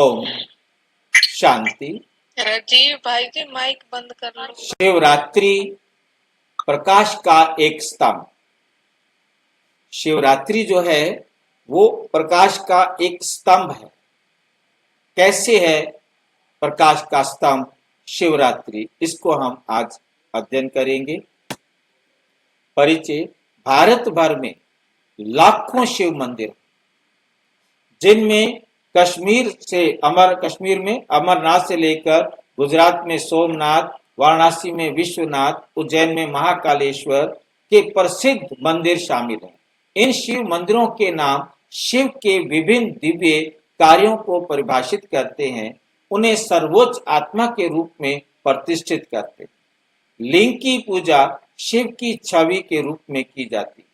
ओम शांति। राजीव भाई जी माइक बंद कर लो। शिवरात्रि प्रकाश का एक स्तंभ। शिवरात्रि जो है वो प्रकाश का एक स्तंभ है। कैसे है प्रकाश का स्तंभ शिवरात्रि, इसको हम आज अध्ययन करेंगे। परिचय। भारत भर में लाखों शिव मंदिर, जिनमें कश्मीर में अमरनाथ से लेकर गुजरात में सोमनाथ, वाराणसी में विश्वनाथ, उज्जैन में महाकालेश्वर के प्रसिद्ध मंदिर शामिल हैं। इन शिव मंदिरों के नाम शिव के विभिन्न दिव्य कार्यों को परिभाषित करते हैं, उन्हें सर्वोच्च आत्मा के रूप में प्रतिष्ठित करते हैं। लिंग की पूजा शिव की छवि के रूप में की जाती है।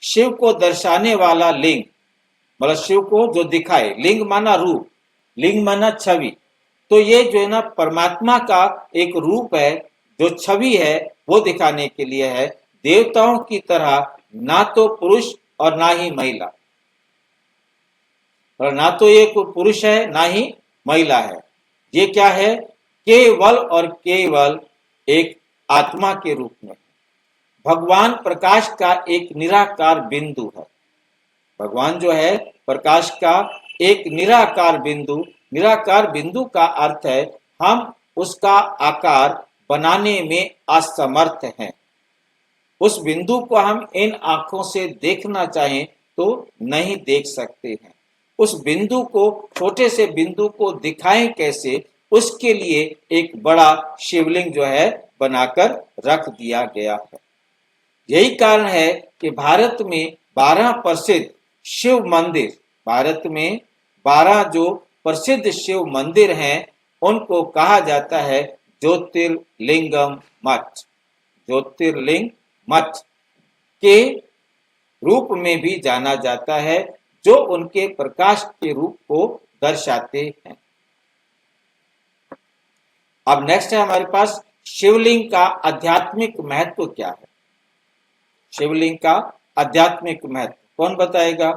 शिव को दर्शाने वाला लिंग, मतलब शिव को जो दिखाए, लिंग माना रूप, लिंग माना छवि, तो ये जो है ना परमात्मा का एक रूप है, जो छवि है वो दिखाने के लिए है। देवताओं की तरह ना तो पुरुष और ना ही महिला, और ना तो ये कोई पुरुष है ना ही महिला है। ये क्या है? केवल और केवल एक आत्मा के रूप में। भगवान प्रकाश का एक निराकार बिंदु है। भगवान जो है प्रकाश का एक निराकार बिंदु। निराकार बिंदु का अर्थ है हम उसका आकार बनाने में असमर्थ हैं। उस बिंदु को हम इन आंखों से देखना चाहें तो नहीं देख सकते हैं। उस बिंदु को, छोटे से बिंदु को दिखाएं कैसे, उसके लिए एक बड़ा शिवलिंग जो है बनाकर रख दिया गया है। यही कारण है कि भारत में 12 प्रसिद्ध शिव मंदिर, भारत में 12 जो प्रसिद्ध शिव मंदिर हैं, उनको कहा जाता है ज्योतिर्लिंगम मठ। ज्योतिर्लिंग मठ के रूप में भी जाना जाता है, जो उनके प्रकाश के रूप को दर्शाते हैं। अब नेक्स्ट है हमारे पास शिवलिंग का आध्यात्मिक महत्व क्या है। शिवलिंग का आध्यात्मिक महत्व कौन बताएगा?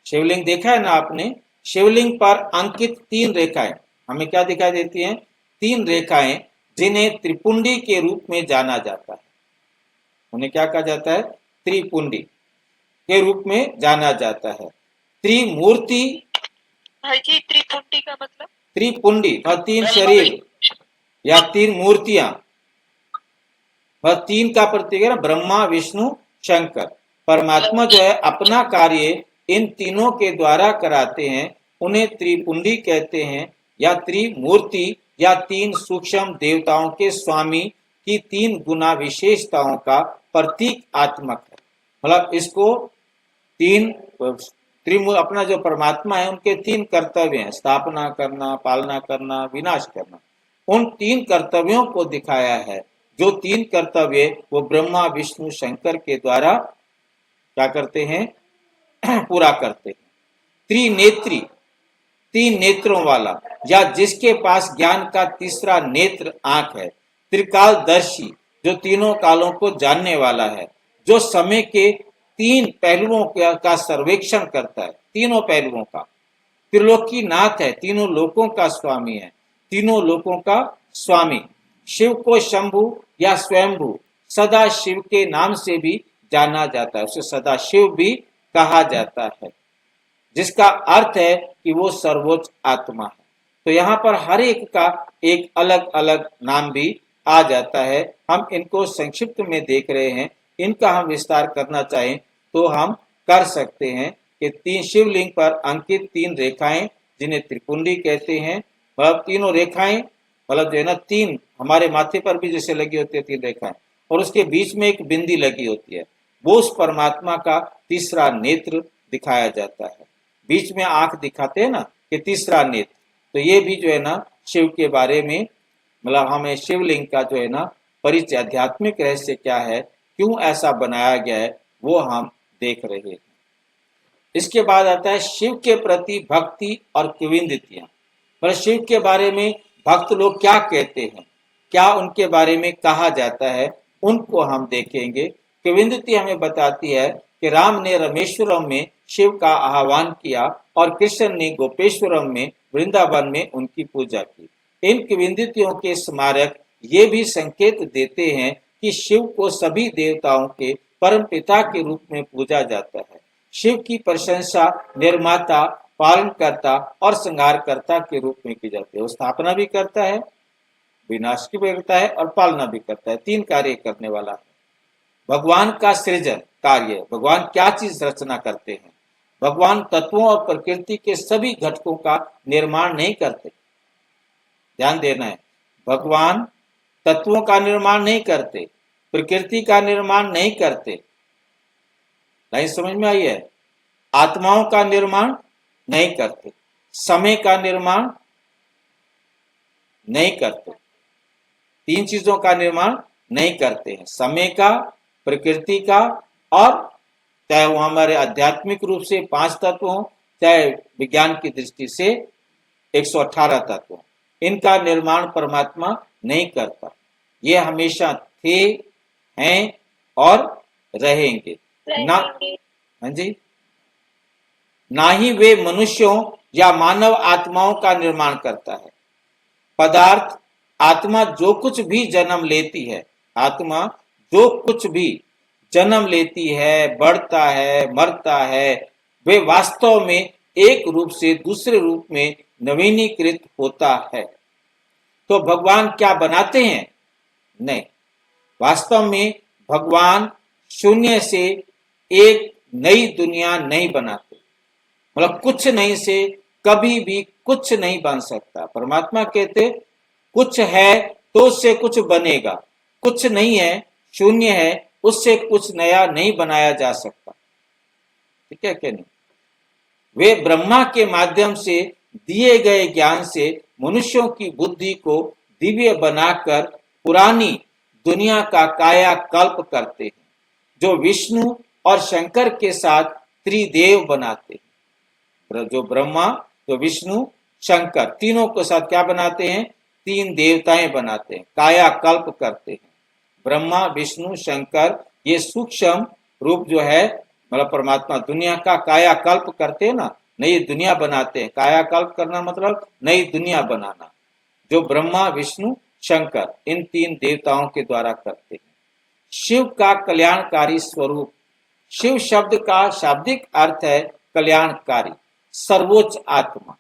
शिवलिंग देखा है ना आपने? शिवलिंग पर अंकित 3 रेखाएं हमें क्या दिखाई देती हैं? 3 रेखाएं, जिन्हें त्रिपुंडी के रूप में जाना जाता है। उन्हें क्या कहा जाता है? त्रिपुंडी के रूप में जाना जाता है। त्रिमूर्ति, त्रिपुंडी का मतलब? त्रिपुंडी और 3 शरीर या 3 मूर्तियां, वह 3 का प्रतीक है ना, ब्रह्मा विष्णु शंकर। परमात्मा जो है अपना कार्य इन तीनों के द्वारा कराते हैं, उन्हें त्रिपुंडी कहते हैं, या त्रिमूर्ति, या 3 सूक्ष्म देवताओं के स्वामी की 3 गुना विशेषताओं का प्रतीक आत्मक है। मतलब इसको 3 अपना जो परमात्मा है उनके 3 कर्तव्य हैं, स्थापना करना, पालना करना, विनाश करना। उन 3 कर्तव्यों को दिखाया है। जो 3 कर्तव्य वो ब्रह्मा विष्णु शंकर के द्वारा क्या करते हैं? पूरा करते हैं। त्रिनेत्री, 3 नेत्रों वाला, या जिसके पास ज्ञान का तीसरा नेत्र आंख है। त्रिकालदर्शी, जो तीनों कालों को जानने वाला है, जो समय के 3 पहलुओं का सर्वेक्षण करता है, तीनों पहलुओं का। त्रिलोकीनाथ है, तीनों लोकों का स्वामी है, तीनों लोकों का स्वामी। शिव को शंभु या स्वयंभू, सदा शिव के नाम से भी जाना जाता है, उसे सदा शिव भी कहा जाता है, जिसका अर्थ है कि वो सर्वोच्च आत्मा है। तो यहाँ पर हर एक का एक अलग अलग नाम भी आ जाता है। हम इनको संक्षिप्त में देख रहे हैं, इनका हम विस्तार करना चाहें तो हम कर सकते हैं कि 3 शिवलिंग पर अंकित 3 रेखाएं, जिन्हें त्रिपुंडी कहते हैं, मतलब तीनों रेखाएं, मतलब जो है ना 3 हमारे माथे पर भी जैसे लगी होती है 3 रेखाएं, और उसके बीच में एक बिंदी लगी होती है, वो उस परमात्मा का तीसरा नेत्र दिखाया जाता है। बीच में आंख दिखाते हैं ना कि तीसरा नेत्र। तो ये भी जो है ना शिव के बारे में, मतलब हमें शिवलिंग का जो है ना परिचय, आध्यात्मिक रहस्य क्या है, क्यों ऐसा बनाया गया है, वो हम देख रहे हैं। इसके बाद आता है शिव के प्रति भक्ति और किंवदंतियां। पर शिव के बारे में भक्त लोग क्या कहते हैं, क्या उनके बारे में कहा जाता है, उनको हम देखेंगे। किंवदंती हमें बताती है कि राम ने रामेश्वरम में शिव का आह्वान किया और कृष्ण ने गोपेश्वरम में वृंदावन में उनकी पूजा की। इन किंवदंतियों के स्मारक ये भी संकेत देते हैं कि शिव को सभी देवताओं के परम पिता के रूप में पूजा जाता है। शिव की प्रशंसा निर्माता, पालनकर्ता और संहारकर्ता के रूप में की जाती है। वो स्थापना भी करता है, विनाश की भी करता है और पालना भी करता है। 3 कार्य करने वाला है। भगवान का सृजन कार्य, भगवान क्या चीज रचना करते हैं? भगवान तत्वों और प्रकृति के सभी घटकों का निर्माण नहीं करते। ध्यान देना है, भगवान तत्वों का निर्माण नहीं करते, प्रकृति का निर्माण नहीं करते। नहीं समझ में आई है? आत्माओं का निर्माण नहीं करते, समय का निर्माण नहीं करते। 3 चीजों का निर्माण नहीं करते हैं, समय का, प्रकृति का और चाहे वो हमारे आध्यात्मिक रूप से 5 तत्व हों, चाहे विज्ञान की दृष्टि से 118 तत्व हों, इनका निर्माण परमात्मा नहीं करता। ये हमेशा थे, हैं और रहेंगे ना। हाँ जी, ना ही वे मनुष्यों या मानव आत्माओं का निर्माण करता है। पदार्थ आत्मा जो कुछ भी जन्म लेती है, आत्मा जो कुछ भी जन्म लेती है, बढ़ता है, मरता है, वे वास्तव में एक रूप से दूसरे रूप में नवीनीकृत होता है। तो भगवान क्या बनाते हैं? नहीं, वास्तव में भगवान शून्य से एक नई दुनिया नहीं बनाते। मतलब कुछ नहीं से कभी भी कुछ नहीं बन सकता। परमात्मा कहते कुछ है तो उससे कुछ बनेगा, कुछ नहीं है, शून्य है, उससे कुछ नया नहीं बनाया जा सकता। ठीक है क्या नहीं? वे ब्रह्मा के माध्यम से दिए गए ज्ञान से मनुष्यों की बुद्धि को दिव्य बनाकर पुरानी दुनिया का कायाकल्प करते हैं, जो विष्णु और शंकर के साथ त्रिदेव बनाते हैं। जो ब्रह्मा, जो विष्णु, शंकर, तीनों के साथ क्या बनाते हैं? 3 देवताएं बनाते हैं, कायाकल्प करते हैं। ब्रह्मा, विष्णु, शंकर, ये सूक्ष्म रूप जो है, मतलब परमात्मा दुनिया का कायाकल्प करते हैं ना, नई दुनिया बनाते हैं। कायाकल्प करना मतलब नई दुनिया बनाना, जो ब्रह्मा, विष्णु, शंकर इन 3 देवताओं के द्वारा करते हैं। शिव का कल्याणकारी स्वरूप, शिव शब्द का शाब्दिक अर्थ है कल्याणकारी, सर्वोच्च आत्मा।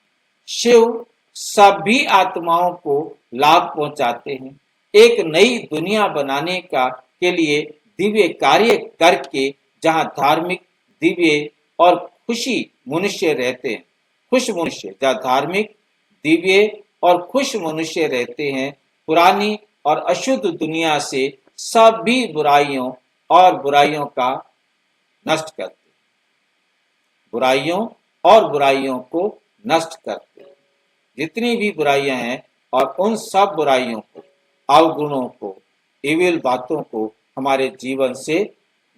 शिव सभी आत्माओं को लाभ पहुंचाते हैं। एक नई दुनिया बनाने का के लिए दिव्य कार्य करके, जहां धार्मिक, दिव्य और खुशी मनुष्य रहते हैं, खुश मनुष्य, जहां धार्मिक, दिव्य और खुश मनुष्य रहते हैं, पुरानी और अशुद्ध दुनिया से सभी बुराइयों और बुराइयों का नष्ट करते, बुराइयों और बुराइयों को नष्ट करते, जितनी भी बुराइयां हैं, और उन सब बुराइयों को, अवगुणों को, इविल बातों को हमारे जीवन से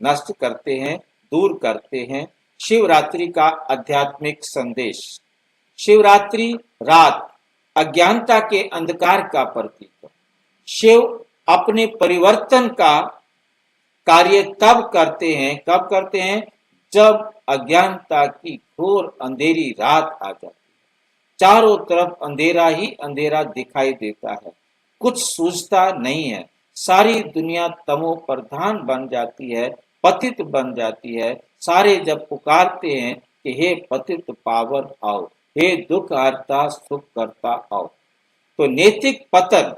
नष्ट करते हैं, दूर करते हैं। शिवरात्रि का आध्यात्मिक संदेश। शिवरात्रि रात अज्ञानता के अंधकार का प्रतीक है। शिव अपने परिवर्तन का कार्य तब करते हैं, कब करते हैं? जब अज्ञानता की घोर अंधेरी रात आ जाती है, चारों तरफ अंधेरा ही अंधेरा दिखाई देता है, कुछ सूझता नहीं है, सारी दुनिया तमो प्रधान बन जाती है, पतित बन जाती है। सारे जब पुकारते हैं कि हे पतित पावन आओ, हे दुख हरता सुख करता आओ, तो नैतिक पतन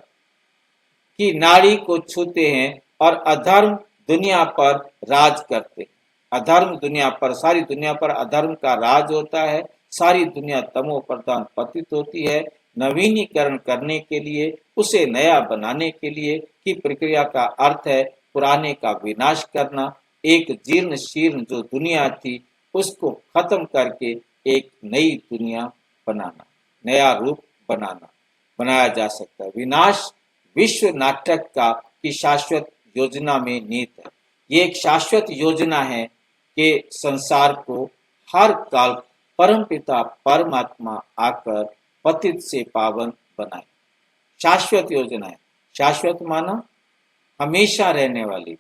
की नाड़ी को छूते हैं और अधर्म दुनिया पर राज करते हैं। अधर्म दुनिया पर, सारी दुनिया पर अधर्म का राज होता है, सारी दुनिया तमो प्रधान पतित होती है। नवीनीकरण करने के लिए, उसे नया बनाने के लिए की प्रक्रिया का अर्थ है पुराने का विनाश करना, एक जीर्ण शीर्ण जो दुनिया थी उसको खत्म करके एक नई दुनिया बनाना, नया रूप बनाना, बनाया जा सकता है। विनाश विश्व नाटक का की शाश्वत योजना में नीत है। ये एक शाश्वत योजना है कि संसार को हर काल परमपिता परमात्मा आकर पतित से पावन बनाए। शाश्वत योजना है। शाश्वत माना हमेशा रहने वाली,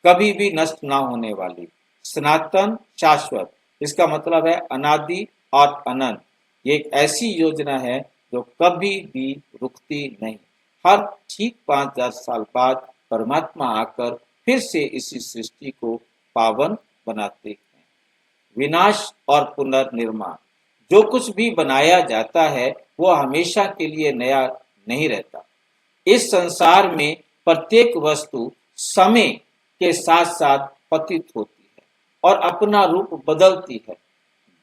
कभी भी नष्ट ना होने वाली, सनातन शाश्वत। इसका मतलब है अनादि और अनंत। ये एक ऐसी योजना है जो कभी भी रुकती नहीं। हर ठीक 5,000 साल बाद परमात्मा आकर फिर से इसी सृष्टि को पावन बनाते हैं। विनाश और पुनर्निर्माण। जो कुछ भी बनाया जाता है वो हमेशा के लिए नया नहीं रहता। इस संसार में प्रत्येक वस्तु समय के साथ साथ पतित होती है और अपना रूप बदलती है।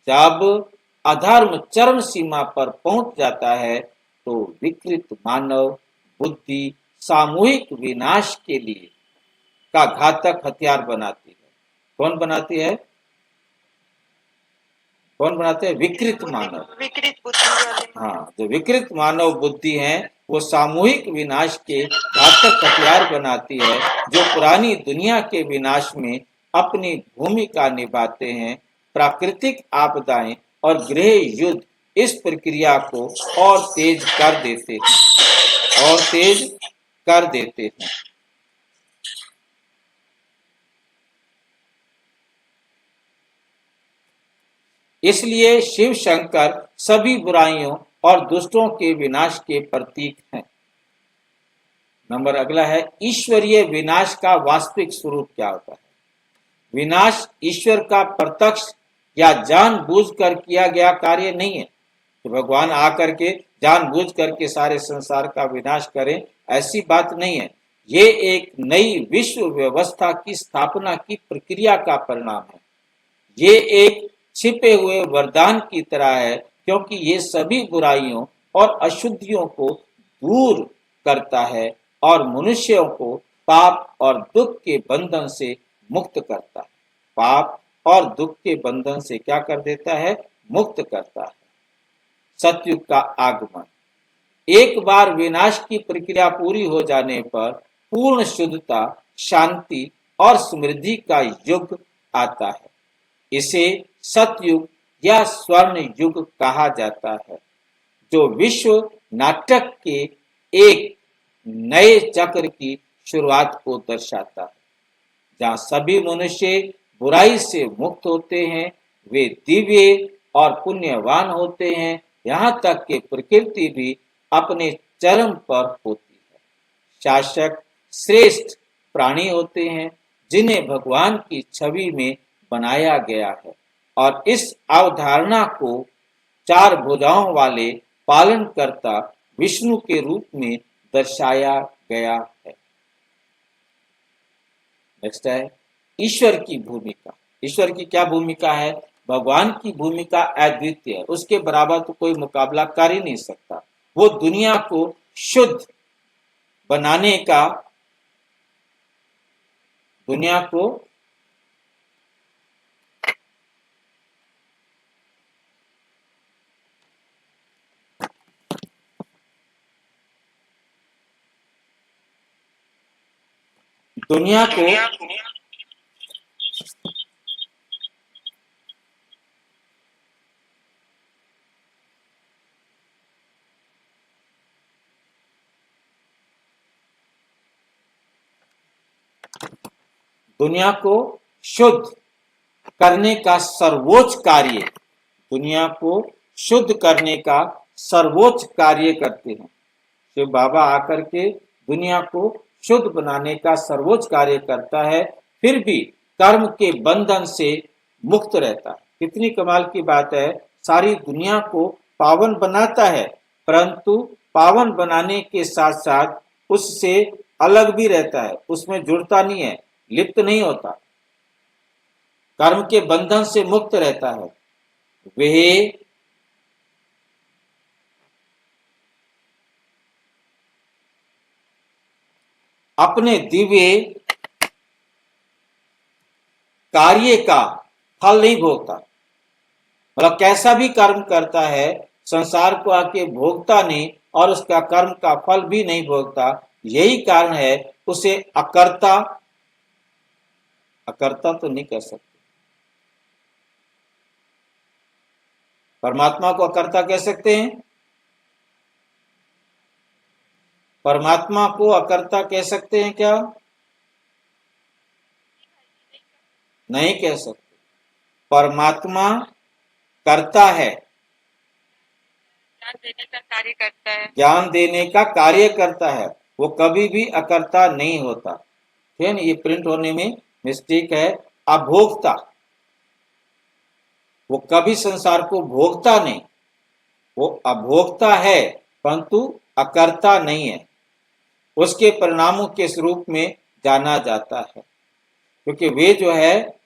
जब अधर्म चरम सीमा पर पहुंच जाता है तो विकृत मानव बुद्धि सामूहिक विनाश के लिए का घातक हथियार बनाती है। कौन बनाती है? कौन बनाते हैं? विकृत मानव। विकृत बुद्धि वाले। हाँ, जो विकृत मानव बुद्धि है वो सामूहिक विनाश के घातक हथियार बनाती है, जो पुरानी दुनिया के विनाश में अपनी भूमिका निभाते हैं। प्राकृतिक आपदाएं और गृह युद्ध इस प्रक्रिया को और तेज कर देते हैं, और तेज कर देते हैं। इसलिए शिव शंकर सभी बुराइयों और दुष्टों के विनाश के प्रतीक हैं। नंबर अगला है, ईश्वरीय विनाश का वास्तविक स्वरूप क्या होता है? विनाश ईश्वर का प्रत्यक्ष या जानबूझकर किया गया कार्य नहीं है। तो भगवान आकर के जानबूझ करके सारे संसार का विनाश करें, ऐसी बात नहीं है। ये एक नई विश्व व्यवस्था की स्थापना की प्रक्रिया का परिणाम है। ये एक छिपे हुए वरदान की तरह है, क्योंकि ये सभी बुराइयों और अशुद्धियों को दूर करता है और मनुष्यों को पाप और दुख के बंधन से मुक्त करता है। पाप और दुख के बंधन से क्या कर देता है? मुक्त करता है। सतयुग का आगमन। एक बार विनाश की प्रक्रिया पूरी हो जाने पर पूर्ण शुद्धता, शांति और समृद्धि का युग आता है। इसे सतयुग या स्वर्ण युग कहा जाता है, जो विश्व नाटक के एक नए चक्र की शुरुआत को दर्शाता है, जहाँ सभी मनुष्य बुराई से मुक्त होते हैं, वे दिव्य और पुण्यवान होते हैं, यहाँ तक कि प्रकृति भी अपने चरम पर होती है। शासक श्रेष्ठ प्राणी होते हैं, जिन्हें भगवान की छवि में बनाया गया है, और इस अवधारणा को चार भुजाओं वाले पालनकर्ता विष्णु के रूप में दर्शाया गया है। नेक्स्ट है ईश्वर की भूमिका। ईश्वर की क्या भूमिका है? भगवान की भूमिका अद्वितीय है, उसके बराबर तो कोई मुकाबला कर ही नहीं सकता। वो दुनिया को शुद्ध बनाने का, दुनिया को दुनिया को दुनिया को शुद्ध करने का सर्वोच्च कार्य, दुनिया को शुद्ध करने का सर्वोच्च कार्य करते हैं। शिव बाबा आकर के दुनिया को शुद्ध बनाने का सर्वोच्च कार्य करता है, फिर भी कर्म के बंधन से मुक्त रहता है। कितनी कमाल की बात है! सारी दुनिया को पावन बनाता है, परंतु पावन बनाने के साथ साथ उससे अलग भी रहता है, उसमें जुड़ता नहीं है, लिप्त नहीं होता, कर्म के बंधन से मुक्त रहता है। वह अपने दिव्य कार्य का फल नहीं भोगता। मतलब कैसा भी कर्म करता है, संसार को आके भोगता नहीं और उसका कर्म का फल भी नहीं भोगता। यही कारण है उसे अकर्ता, अकर्ता तो नहीं कर सकते। परमात्मा को अकर्ता कह सकते हैं? परमात्मा को अकर्ता कह सकते हैं क्या? नहीं कह सकते। परमात्मा करता है, ज्ञान देने का कार्य करता है। ज्ञान देने का कार्य करता है, वो कभी भी अकर्ता नहीं होता। ठीक है ना, ये प्रिंट होने में मिस्टेक है। अभोक्ता, वो कभी संसार को भोगता नहीं, वो अभोक्ता है परंतु अकर्ता नहीं है। उसके परिणामों के स्वरूप में जाना जाता है, क्योंकि वे जो है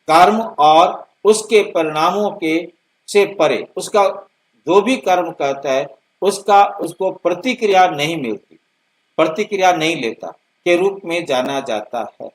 कर्म और उसके परिणामों के से परे, उसका जो भी कर्म करता है उसका उसको प्रतिक्रिया नहीं मिलती, प्रतिक्रिया नहीं लेता के रूप में जाना जाता है।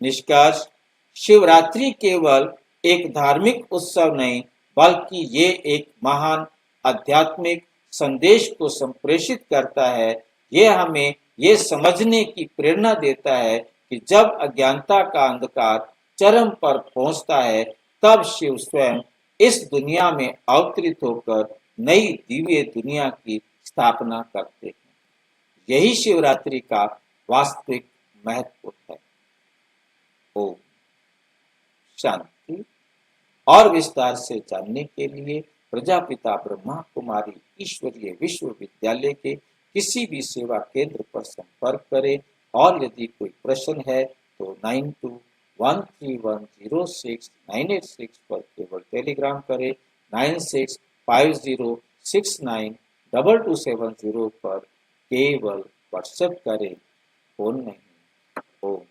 निष्कर्ष, शिवरात्रि केवल एक धार्मिक उत्सव नहीं बल्कि ये एक महान आध्यात्मिक संदेश को संप्रेषित करता है। ये हमें ये समझने की प्रेरणा देता है कि जब अज्ञानता का अंधकार चरम पर पहुंचता है तब शिव स्वयं इस दुनिया में अवतरित होकर नई दिव्य दुनिया की स्थापना करते हैं। यही शिवरात्रि का वास्तविक महत्व है। ओम शांति। और विस्तार से जानने के लिए प्रजापिता ब्रह्मा कुमारी ईश्वरीय विश्वविद्यालय के किसी भी सेवा केंद्र पर संपर्क करें। और यदि कोई प्रश्न है तो 9213106986 पर केवल टेलीग्राम करें। 9650692270 पर केवल व्हाट्सएप करें, फोन नहीं। ओम